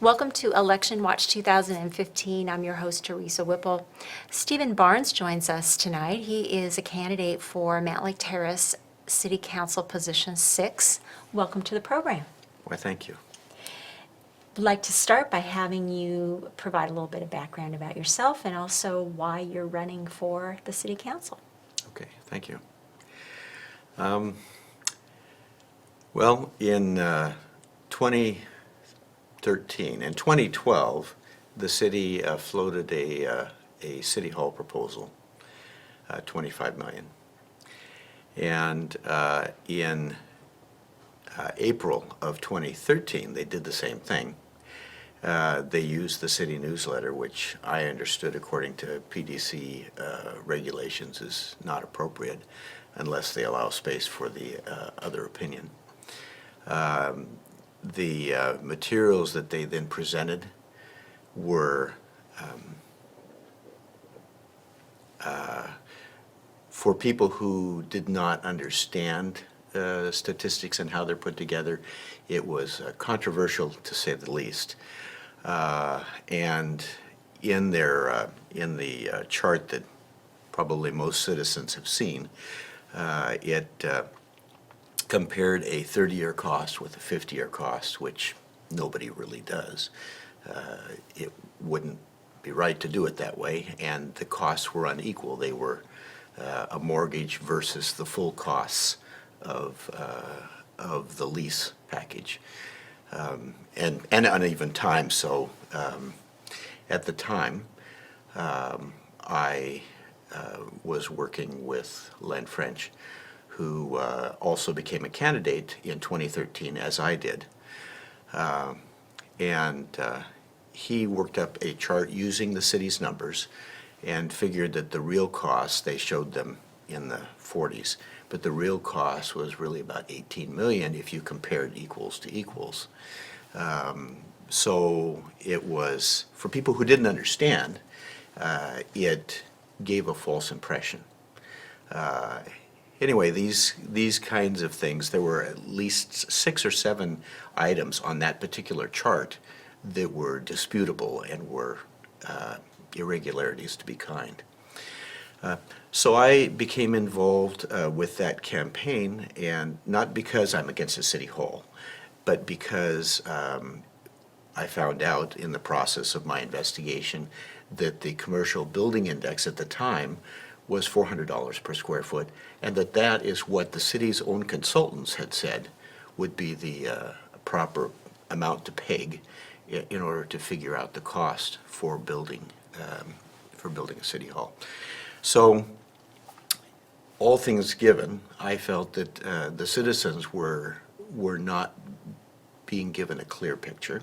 Welcome to Election Watch 2015. I'm your host, Teresa Wippel. Stephen Barnes joins us tonight. He is a candidate for Mountlake Terrace City Council Position 6. Welcome to the program. Why, thank you. I'd like to start by having you provide a little bit of background about yourself and also why you're running for the City Council. Okay, thank you. Well, in 2013 and 2012, the city floated a city hall proposal, $25 million. And in April of 2013, they did the same thing. They used the city newsletter, which I understood, according to PDC regulations, is not appropriate unless they allow space for the other opinion. The materials that they then presented were for people who did not understand statistics and how they're put together. It was controversial, to say the least. And in their in the chart that probably most citizens have seen, it compared a 30-year cost with a 50-year cost, which nobody really does. It wouldn't be right to do it that way, and the costs were unequal. They were a mortgage versus the full costs of the lease package, and uneven time. So at the time, I was working with Len French, who also became a candidate in 2013, as I did. And he worked up a chart using the city's numbers and figured that the real cost, they showed them in the 40s, but the real cost was really about 18 million if you compared equals to equals. So it was, for people who didn't understand, it gave a false impression. Anyway, these kinds of things, there were at least 6 or 7 items on that particular chart that were disputable and were irregularities, to be kind. So I became involved with that campaign, and not because I'm against the City Hall, but because I found out in the process of my investigation that the commercial building index at the time was $400 per square foot, and that is what the city's own consultants had said would be the proper amount to peg in order to figure out the cost for building a city hall. So, all things given, I felt that the citizens were not being given a clear picture,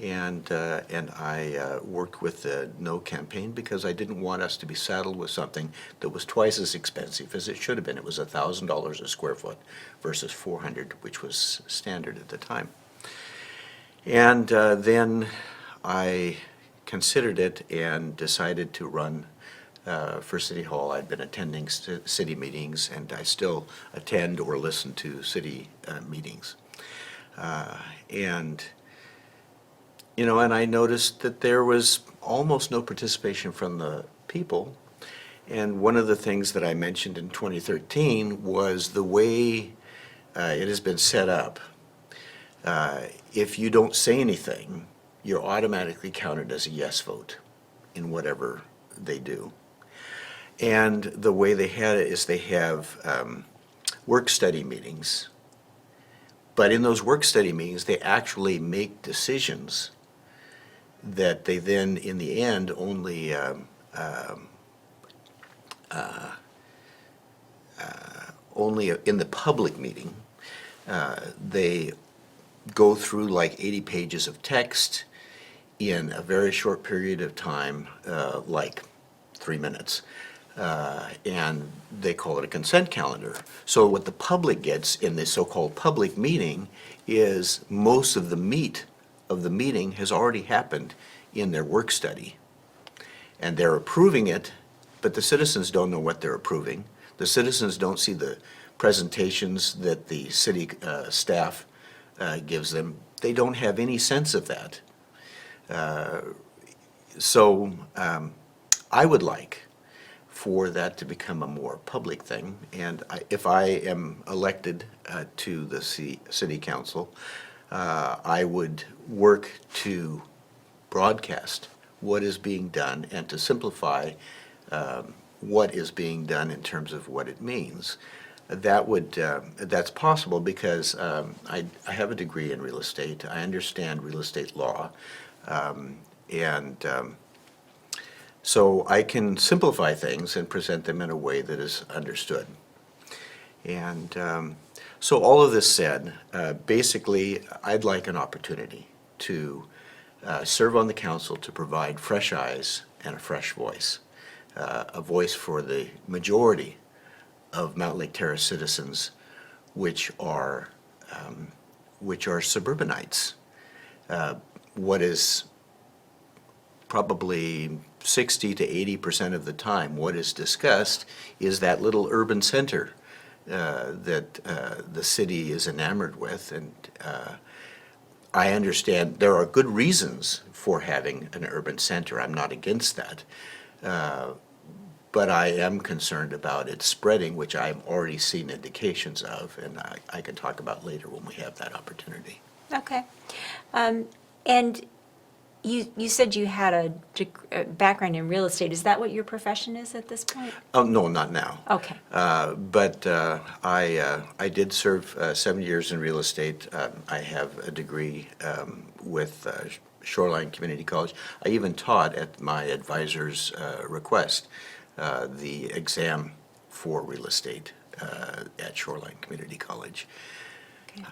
and I worked with the No campaign because I didn't want us to be saddled with something that was twice as expensive as it should have been. It was $1,000 a square foot versus $400, which was standard at the time. And then I considered it and decided to run for City Hall. I'd been attending city meetings, and I still attend or listen to city meetings. And I noticed that there was almost no participation from the people. And one of the things that I mentioned in 2013 was the way it has been set up. If you don't say anything, you're automatically counted as a yes vote in whatever they do. And the way they had it is they have work study meetings. But in those work study meetings, they actually make decisions that they then, in the end, only in the public meeting, they go through like 80 pages of text in a very short period of time, like 3 minutes. And they call it a consent calendar. So what the public gets in this so-called public meeting is most of the meat of the meeting has already happened in their work study. And they're approving it, but the citizens don't know what they're approving. The citizens don't see the presentations that the city staff gives them. They don't have any sense of that. So I would like for that to become a more public thing, and if I am elected to the city council, I would work to broadcast what is being done and to simplify what is being done in terms of what it means. That's possible because I have a degree in real estate. I understand real estate law, and so I can simplify things and present them in a way that is understood. And so all of this said, basically, I'd like an opportunity to serve on the council to provide fresh eyes and a fresh voice, a voice for the majority of Mountlake Terrace citizens, which are suburbanites. What is probably 60 to 80% of the time, what is discussed is that little urban center that the city is enamored with, and I understand there are good reasons for having an urban center. I'm not against that. But I am concerned about it spreading, which I've already seen indications of, and I can talk about later when we have that opportunity. Okay. And you said you had a background in real estate. Is that what your profession is at this point? Oh, no, not now. Okay. But I did serve 7 years in real estate. I have a degree with Shoreline Community College. I even taught at my advisor's request the exam for real estate at Shoreline Community College. Okay.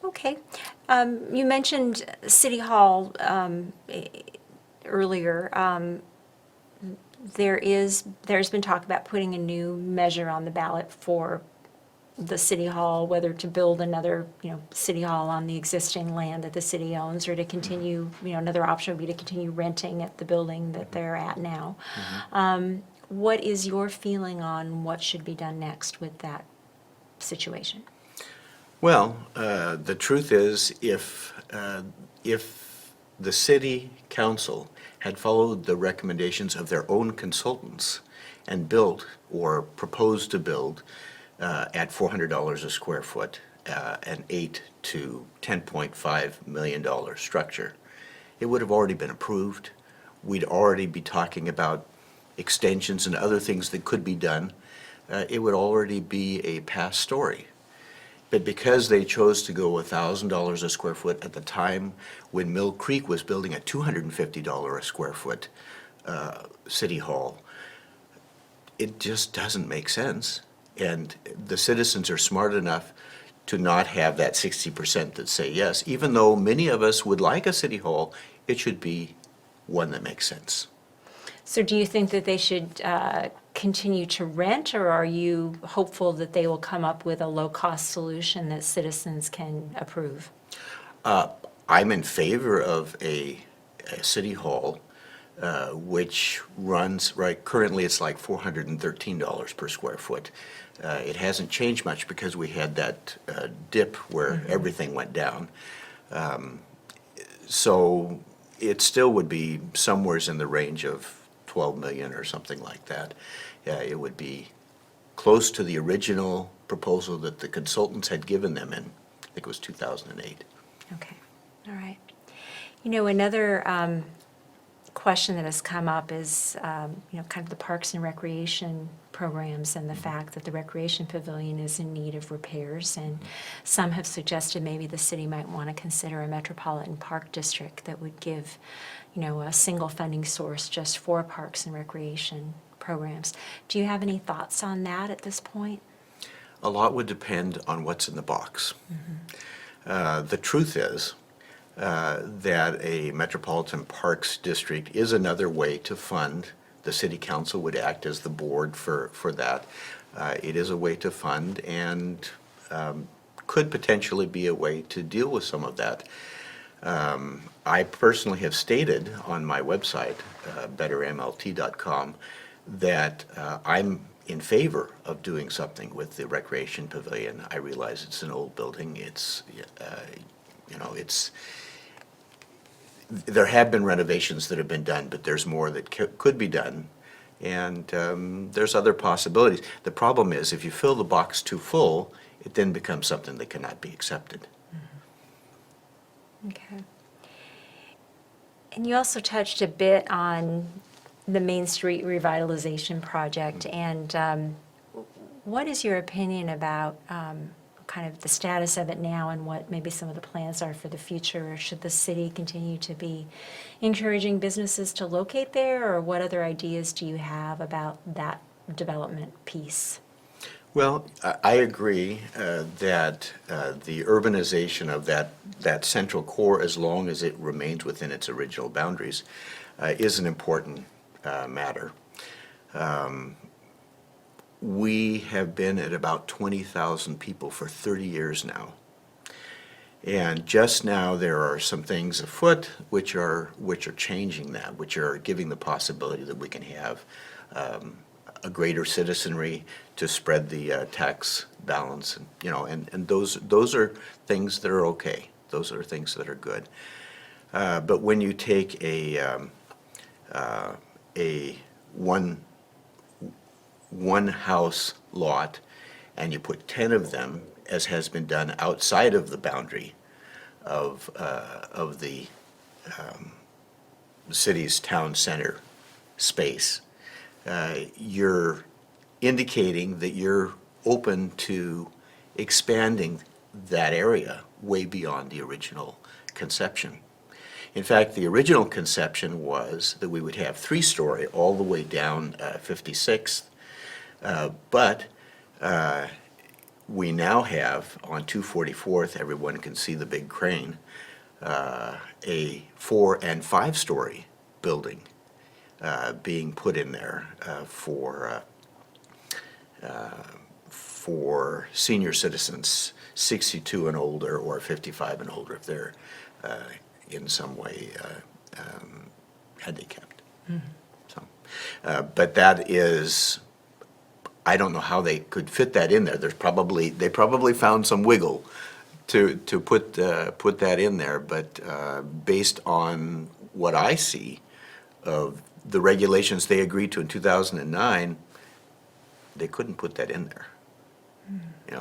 Okay. You mentioned City Hall earlier. There's been talk about putting a new measure on the ballot for the City Hall, whether to build another, City Hall on the existing land that the city owns, or to continue, another option would be to continue renting at the building that they're at now. What is your feeling on what should be done next with that situation? Well, the truth is, if the city council had followed the recommendations of their own consultants and built or proposed to build at $400 a square foot, an $8 to $10.5 million structure, it would have already been approved. We'd already be talking about extensions and other things that could be done. It would already be a past story. But because they chose to go $1,000 a square foot at the time when Mill Creek was building a $250 a square foot city hall, it just doesn't make sense. And the citizens are smart enough to not have that 60% that say yes. Even though many of us would like a city hall, it should be one that makes sense. So do you think that they should continue to rent, or are you hopeful that they will come up with a low-cost solution that citizens can approve? I'm in favor of a city hall which runs, right, currently it's like $413 per square foot. It hasn't changed much because we had that dip where everything went down. So it still would be somewhere in the range of 12 million or something like that. It would be close to the original proposal that the consultants had given them in, I think it was 2008. Okay, all right. Another question that has come up is, kind of the parks and recreation programs and the fact that the recreation pavilion is in need of repairs. And some have suggested maybe the city might want to consider a metropolitan park district that would give, a single funding source just for parks and recreation programs. Do you have any thoughts on that at this point? A lot would depend on what's in the box. The truth is that a metropolitan parks district is another way to fund. The city council would act as the board for that. It is a way to fund and could potentially be a way to deal with some of that. I personally have stated on my website, bettermlt.com, that I'm in favor of doing something with the recreation pavilion. I realize it's an old building. there have been renovations that have been done, but there's more that could be done. And there's other possibilities. The problem is, if you fill the box too full, it then becomes something that cannot be accepted. Okay. And you also touched a bit on the Main Street revitalization project, and what is your opinion about kind of the status of it now and what maybe some of the plans are for the future? Or should the city continue to be encouraging businesses to locate there, or what other ideas do you have about that development piece? Well, I agree that the urbanization of that central core, as long as it remains within its original boundaries, is an important matter. We have been at about 20,000 people for 30 years now. And just now there are some things afoot which are changing that, which are giving the possibility that we can have a greater citizenry to spread the tax balance, and those are things that are okay. Those are things that are good. But when you take a one house lot and you put 10 of them, as has been done outside of the boundary of the city's town center space, you're indicating that you're open to expanding that area way beyond the original conception. In fact, the original conception was that we would have 3-story all the way down 56th, but we now have on 244th, everyone can see the big crane, a 4- and 5-story building being put in there for senior citizens, 62 and older or 55 and older if they're in some way handicapped. So, but that is, I don't know how they could fit that in there. They probably found some wiggle to put that in there, but based on what I see of the regulations they agreed to in 2009, they couldn't put that in there.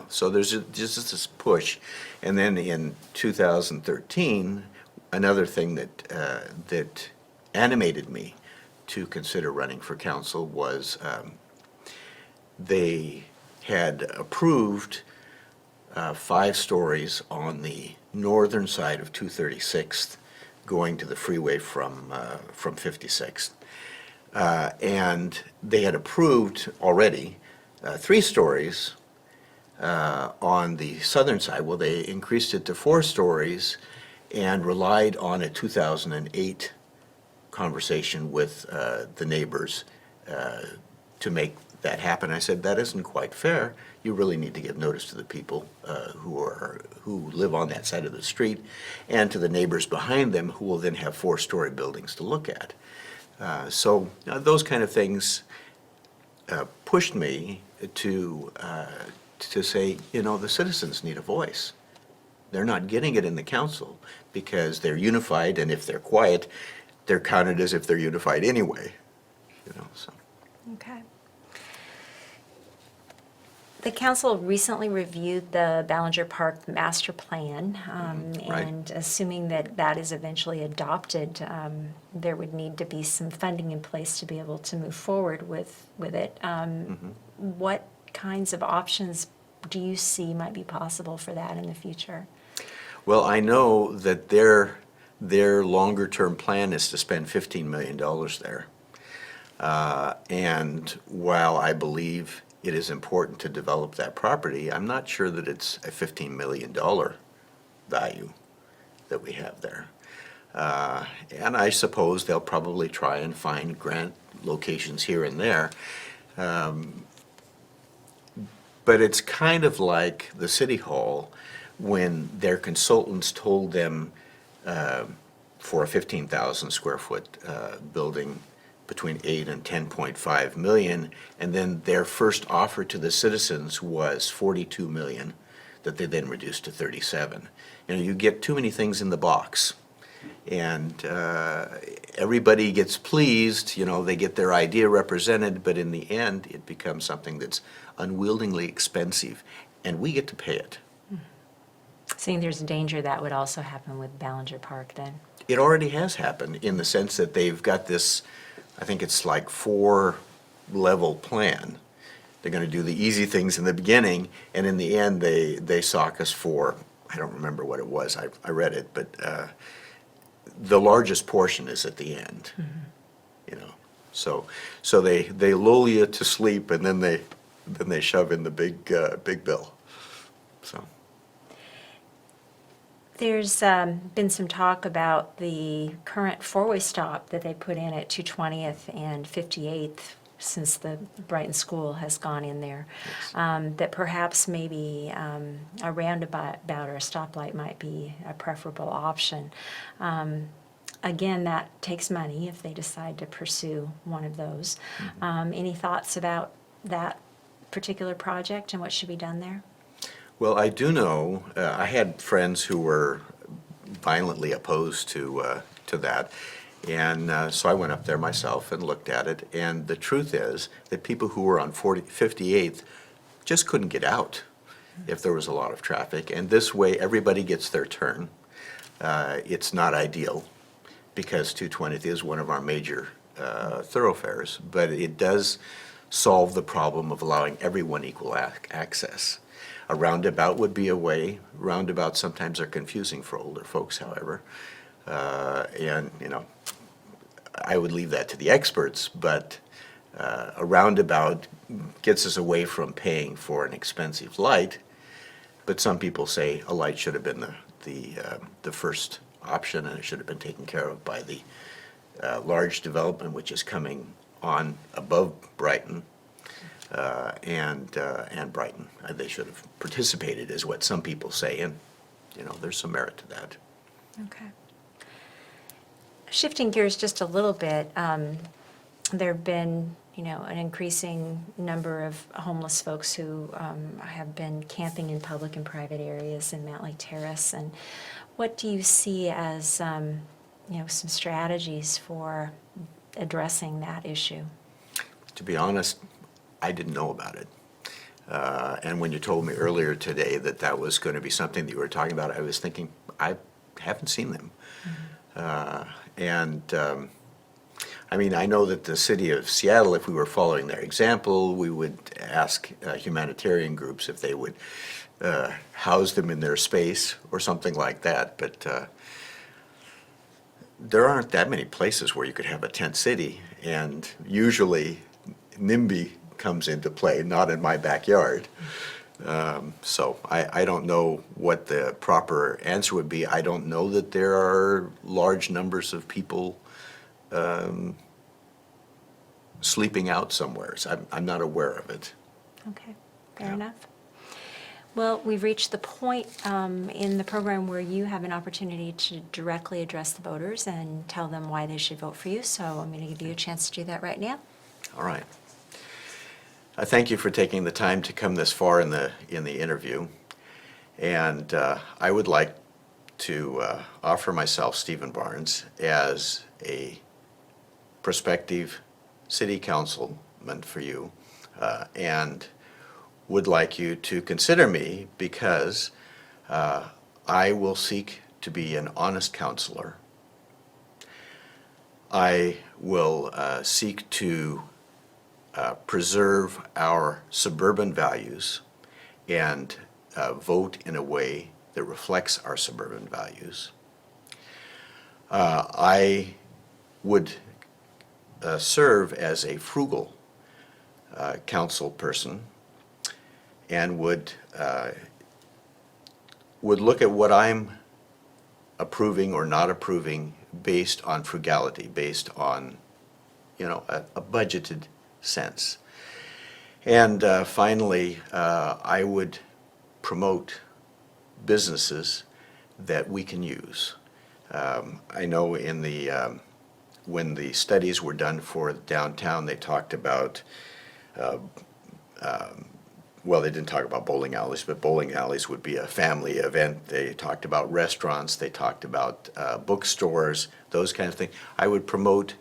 So there's just this push. And then in 2013, another thing that animated me to consider running for council was they had approved 5 stories on the northern side of 236th going to the freeway from 56th. And they had approved already 3 stories on the southern side. Well, they increased it to 4 stories and relied on a 2008 conversation with the neighbors to make that happen. I said, that isn't quite fair. You really need to give notice to the people who live on that side of the street and to the neighbors behind them, who will then have 4-story buildings to look at. So those kind of things pushed me to say, the citizens need a voice. They're not getting it in the council because they're unified, and if they're quiet, they're counted as if they're unified anyway. So. Okay. The council recently reviewed the Ballinger Park master plan, Right. and assuming that that is eventually adopted, there would need to be some funding in place to be able to move forward with it. What kinds of options do you see might be possible for that in the future? Well, I know that their longer-term plan is to spend $15 million there. And while I believe it is important to develop that property, I'm not sure that it's a $15 million value that we have there. And I suppose they'll probably try and find grant locations here and there. But it's kind of like the City Hall when their consultants told them for a 15,000 square foot building between 8 and 10.5 million, and then their first offer to the citizens was 42 million, that they then reduced to 37. You get too many things in the box, And everybody gets pleased, they get their idea represented, but in the end, it becomes something that's unwillingly expensive, and we get to pay it. Seeing there's a danger that would also happen with Ballinger Park then. It already has happened in the sense that they've got this, I think it's like 4-level plan. They're going to do the easy things in the beginning, and in the end, they sock us for, I don't remember what it was, I read it, but the largest portion is at the end. So they lull you to sleep, and then they shove in the big bill. So. There's been some talk about the current four-way stop that they put in at 220th and 58th since the Brighton School has gone in there. Yes. That perhaps maybe a roundabout or a stoplight might be a preferable option. Again, that takes money if they decide to pursue one of those. Any thoughts about that particular project and what should be done there? Well, I do know, I had friends who were violently opposed to that, and so I went up there myself and looked at it, and the truth is that people who were on 58th just couldn't get out if there was a lot of traffic, and this way everybody gets their turn. It's not ideal because 220th is one of our major thoroughfares, but it does solve the problem of allowing everyone equal access. A roundabout would be a way. Roundabouts sometimes are confusing for older folks, however. And, I would leave that to the experts, but a roundabout gets us away from paying for an expensive light. But some people say a light should have been the first option, and it should have been taken care of by the large development which is coming on above Brighton. And Brighton. They should have participated, is what some people say, and there's some merit to that. Okay. Shifting gears just a little bit, there have been, an increasing number of homeless folks who have been camping in public and private areas in Mountlake Terrace. And what do you see as, some strategies for addressing that issue? To be honest, I didn't know about it. And when you told me earlier today that was going to be something that you were talking about, I was thinking, I haven't seen them. I know that the city of Seattle, if we were following their example, we would ask humanitarian groups if they would house them in their space or something like that. But there aren't that many places where you could have a tent city, and usually NIMBY comes into play, not in my backyard. So I don't know what the proper answer would be. I don't know that there are large numbers of people sleeping out somewhere. So I'm not aware of it. Okay, fair Yeah. enough. Well, we've reached the point in the program where you have an opportunity to directly address the voters and tell them why they should vote for you. So I'm going to give you a chance to do that right now. All right. I thank you for taking the time to come this far in the interview, and I would like to offer myself, Stephen Barnes, as a prospective city councilman for you, and would like you to consider me because I will seek to be an honest counselor. I will seek to preserve our suburban values and vote in a way that reflects our suburban values. I would serve as a frugal council person and would look at what I'm approving or not approving based on frugality, based on a budgeted sense. And finally, I would promote businesses that we can use. I know in the when the studies were done for downtown, they talked about well, they didn't talk about bowling alleys, but bowling alleys would be a family event. They talked about restaurants, they talked about bookstores, those kind of things. I would promote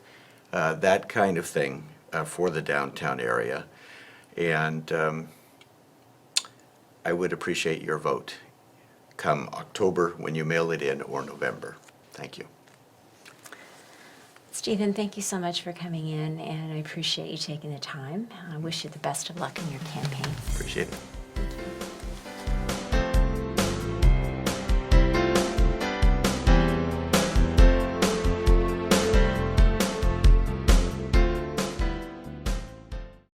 that kind of thing for the downtown area. And I would appreciate your vote come October when you mail it in, or November. Thank you. Stephen, thank you so much for coming in, and I appreciate you taking the time. I wish you the best of luck in your campaign. Appreciate it.